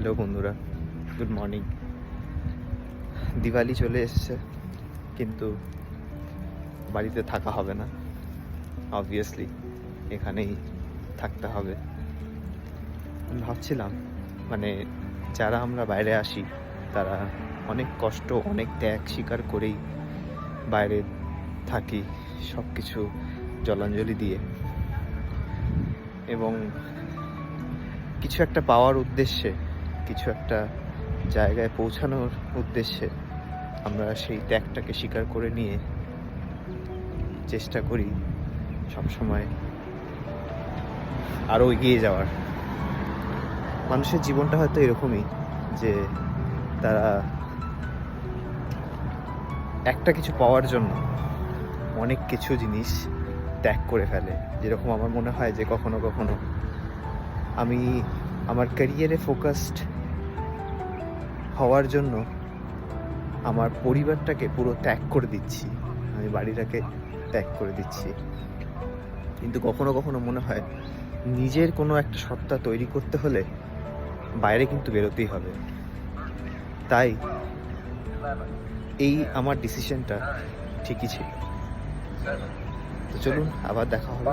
Hello বন্ধুরা, good morning. Diwali চলে এসছে, কিন্তু বাড়িতে থাকা হবে না। অবভিয়াসলি এখানেই থাকতে হবে। আমি ভাবছিলাম, যারা আমরা বাইরে আসি তারা অনেক কষ্ট, অনেক ত্যাগ স্বীকার করেই বাইরে থাকি, সব কিছু জলাঞ্জলি দিয়ে, এবং কিছু একটা পাওয়ার উদ্দেশ্যে, কিছু একটা জায়গায় পৌঁছানোর উদ্দেশ্যে আমরা সেই ত্যাগটাকে স্বীকার করে নিয়ে চেষ্টা করি সবসময় আরও এগিয়ে যাওয়ার। মানুষের জীবনটা হয়তো এরকমই, যে তারা একটা কিছু পাওয়ার জন্য অনেক কিছু জিনিস ত্যাগ করে ফেলে। যেরকম আমার মনে হয় যে কখনো কখনো আমি আমার ক্যারিয়ারে ফোকাসড হওয়ার জন্য আমার পরিবারটাকে পুরো ত্যাগ করে দিচ্ছি, আমি বাড়িটাকে ত্যাগ করে দিচ্ছি। কিন্তু কখনো কখনো মনে হয় নিজের কোনো একটা সত্তা তৈরি করতে হলে বাইরে কিন্তু বেরোতেই হবে। তাই এই আমার ডিসিশনটা ঠিকই ছিল। তো চলুন, আবার দেখা হবে।